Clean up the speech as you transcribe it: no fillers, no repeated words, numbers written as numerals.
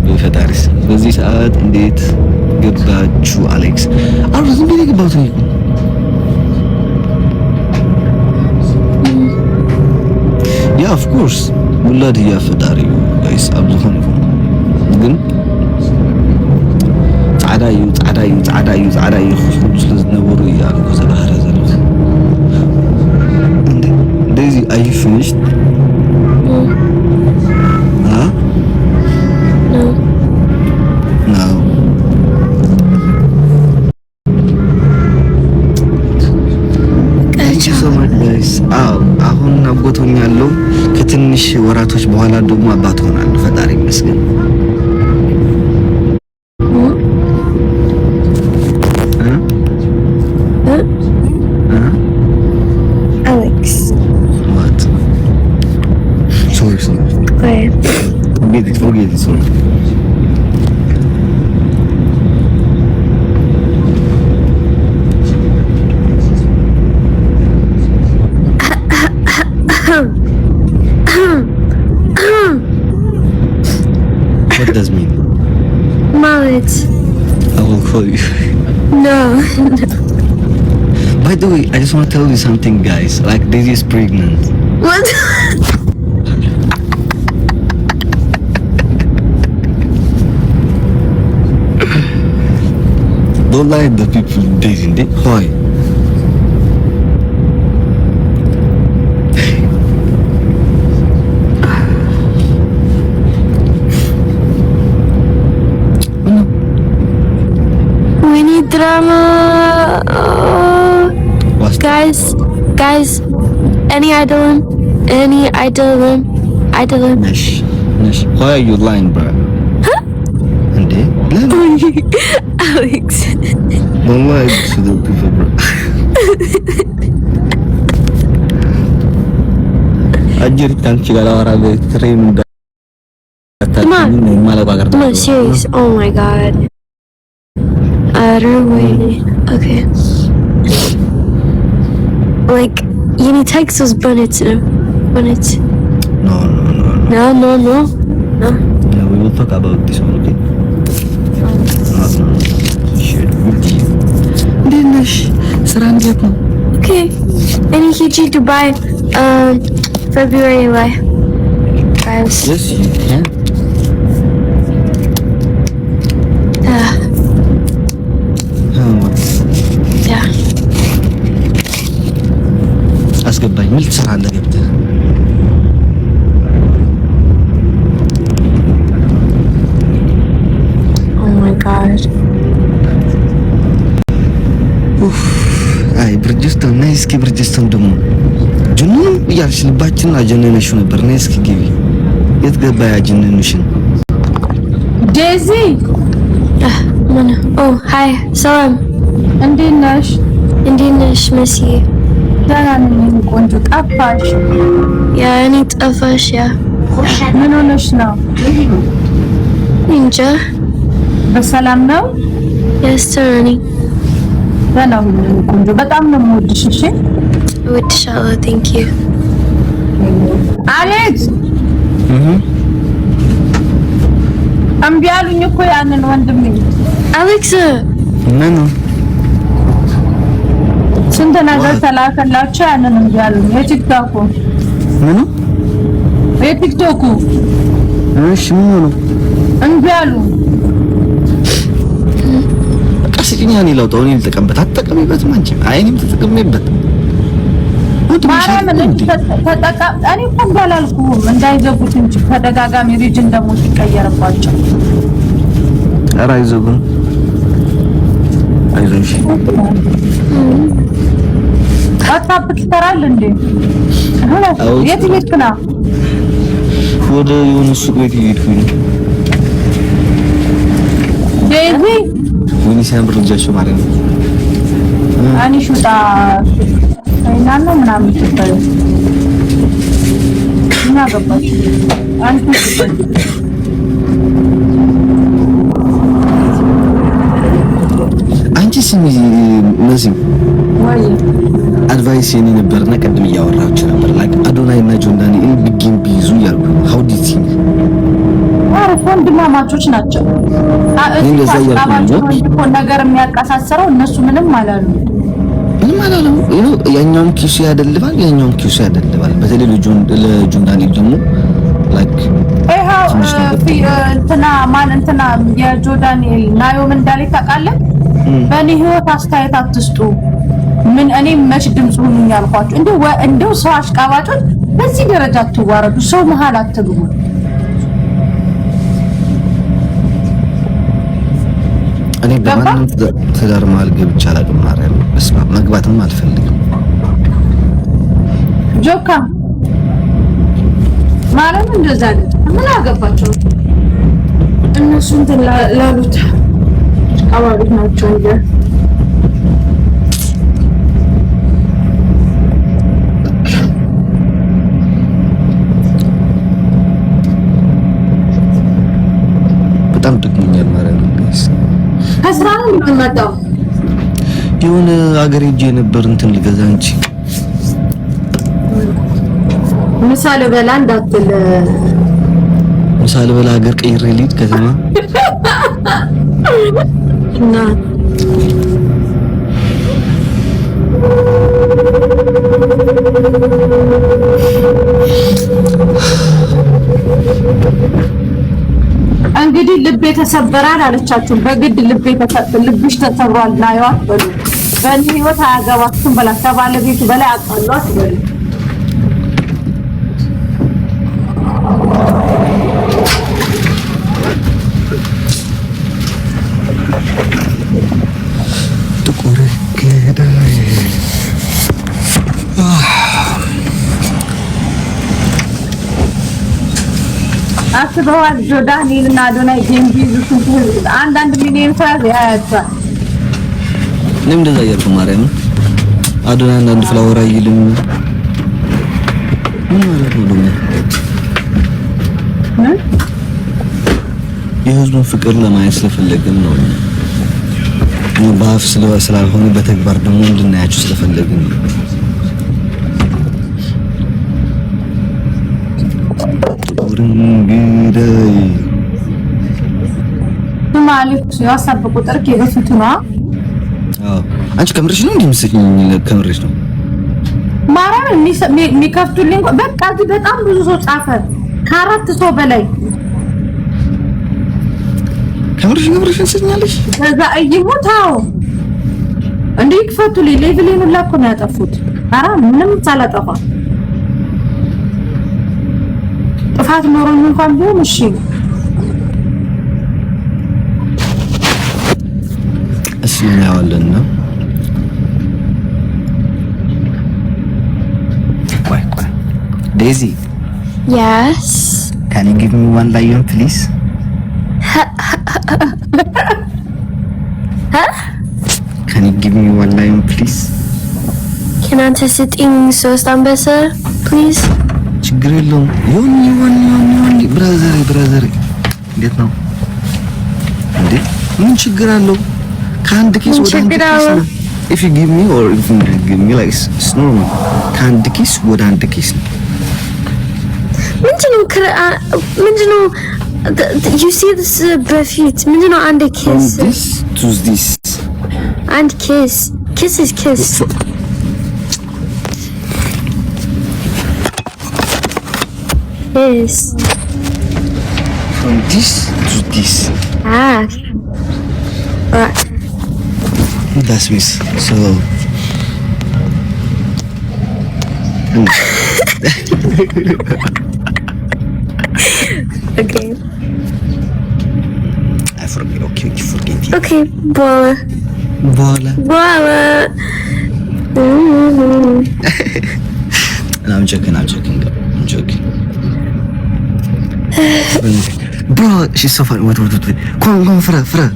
በፈጣሪስ በዚህ ሰዓት እንዴት ገባችሁ አሌክስ? አሁን ዝም ብዬ ገባሁት ነው። ያ ኦፍ ኮርስ ወላድ ያ ፈጣሪ ጋይስ አብዙን ግን ጻዳዩ ሁሉ ስለዝነበሩ ያሉ ከዘባህረ ዘለው እንደዚህ አይ ፊኒሽድ አሁን አጎቶኛለሁ። ከትንሽ ወራቶች በኋላ ደግሞ አባት ሆናለሁ። ፈጣሪ ይመስገን። Alex. What? Sorry. Forget it, sorry. What does mean? Mallet. I will call you. No. By the way, I just want to tell you something, guys. Like, Daisy is pregnant. What? Don't lie to the people, Daisy. Why? We need drama. What's Guys, any idol? Nash. Why are you lying, bro? Huh? And Alex. don't lie to the people, bro. Ajir kan cigala orang train dah. Come on, serious. Oh my god. I don't know. Okay. Like, you need text those bonnets. No. No. Yeah, we will talk about this one, okay? No. Shit. Dinesh, seram dia tu. Okay. Any Hiji Dubai, February lah. Guys. Yes, you can. Yeah. አስገባኝ ምን ትሰራለህ ገብተህ? Oh my god. አይ ብርጅስቶን ነይ እስኪ ብርጅስቶን ደግሞ ጅኑን እያልሽ ልባችንን አጀነነሽው ነበር። ነይ እስኪ ግቢ። የት ገባ ያጀነንሽን? ዴዚ ምን? Oh, hi. ሰላም። እንዴት ነሽ? መሲ? ደህና ነኝ። ቆንጆ ጠፋሽ። ያ እኔ ጠፋሽ። ያ ምን ሆነሽ ነው? እንጃ። በሰላም ነው? ያስተራኒ ደህና ሁኚ ቆንጆ። በጣም ነው የምወድሽ። እሺ እወድሻለሁ። ቴንክ ዩ አሌክስ። እምቢ አሉኝ እኮ ያንን ወንድሜ አሌክስ። ምን ስንት ነገር ተላከላቸው። ያንን እምቢ አሉኝ። የቲክቶኩ እሺ ምን ነው እምቢ አሉ። ቀስቂኛ ነው ለውጣው ነው ልጠቀምበት። አትጠቀሚበት ማንቺ አይኔም ተጠቀሚበት። ማርያምን ተጠቃ እኔ እኮ እንዳላልኩም እንዳይዘጉት እንጂ ተደጋጋሚ ሪጅን ደግሞ ሲቀየርባቸው። ኧረ አይዘጉም። አይዞሽ ዋትስአፕ ትሰራል እንዴ? የት ሄድክ ነው? ወደ የሆነ ሱቅ ቤት ሄድኩኝ። ዴዚ ምን ሲያምር ልጃቸው ማለት ነው። አኒ ሹጣ አይናና ምናምን ትባል እና ገባች አንቺ ስሚ መሲም ወይ አድቫይስ የኔ ነበርና ቀድም እያወራችሁ ነበር ላይክ አዶናይ እና ጆን ዳንኤል ቢጊን ቢይዙ ያልኩ how did you አረ ወንድም ወንድማማቾች ናቸው። ነገር የሚያቀሳስረው እነሱ ምንም አላሉ። ያኛውም ኪሱ ያደልባል፣ ያኛውም ኪሱ ያደልባል። በተለይ ለጁን ዳንኤል ደግሞ ላይክ እንትና ማን እንትና የጆ ዳንኤል ናዮም እንዳለ ታውቃለህ። በእኔ ህይወት አስተያየት አትስጡ። ምን እኔ መች ድምጽ ሁሉኝ ያልኳችሁ እንደው ሰው አሽቃባጮች በዚህ ደረጃ አትዋረዱ። ሰው መሀል አትግቡ። እኔ በማንም ትዳር መሀል ገብቼ አላውቅም። ማርያም በስመ አብ መግባትም አልፈልግም። ጆካ ማርያም እንደዛ አይደል? ምን አገባቸው እነሱ እንትን ላሉት አዋሪት ናቸው እንጂ በጣም ጥቅሙኛል ማለት ነው። ከስራ ነው የምመጣው። የሆነ አገር ሄጄ ነበር እንትን ልገዛ እንጂ ምሳሌ በላ እንዳትል ምሳሌ በላ ሀገር ቀይሬ ልሂድ ከተማ እና እንግዲህ ልቤ ተሰበራል አለቻችሁ። በግድ ልብሽ ተሰብሯል ናይዋት በሉ። በእኔ ህይወት አያገባችሁም በላ ከባለቤቱ በላይ አጣሏት በሉ። ጥቁር ገዳይ አስበዋል። ጆ ዳንኤል እና አዶናይ ጌምቢ ይዙት አንዳንድ ሚሊዮን ሰው ያያቸዋል። እኔም እንደዛ እያልኩ ማርያም አዶናይ አንዳንድ ፍላወር አይልም። ምን ማለት ነው ደግሞ? የህዝቡን ፍቅር ለማየት ስለፈለግን ነው። በአፍ ስላልሆነ በተግባር ደግሞ እንድናያቸው ስለፈለግን ነው። እንግዲህ ማለት ያሳብ ቁጥር ከበፊቱ ነው። አዎ አንቺ ከምርሽ ነው እንደምትስቂኝ? ከምርሽ ነው ማርያም የሚከፍቱልኝ በቃ እዚህ በጣም ብዙ ሰው ጻፈ። ከአራት ሰው በላይ ከምርሽ እንስኛለሽ። ከዛ እይሙታው እንዴ ይክፈቱልኝ። ሌቭሌን ሁላ እኮ ነው ያጠፉት። ኧረ ምንም ሳላጠፋ ጥፋት ኖሮኝ እንኳን ቢሆን እሺ እናየዋለን ነው። ቆይ ዴዚ Yes. Can you give me one lion please? Can you give me one lion please? Can I ስጥኝ ሶስት አንበሳ please? ችግር የለውም። ዮኒ ብራዘር እንዴት ነው እንዴ? ምን ችግር አለው? ከአንድ ኪስ ወደ አንድ ኪስ ነው። If you give me or if you give me like it's normal. ከአንድ ኪስ ወደ አንድ ኪስ ነው። ምንድነው you see this በፊት ምንድነው አንድ ኪስ? From this to this. አንድ ኪስ is kiss. Yes. From this to this. Right. That's me. So. Okay. I forget. Okay, you forget. Okay, bola. No, I'm joking. Bro, she's so funny. Wait. Come on, Fra.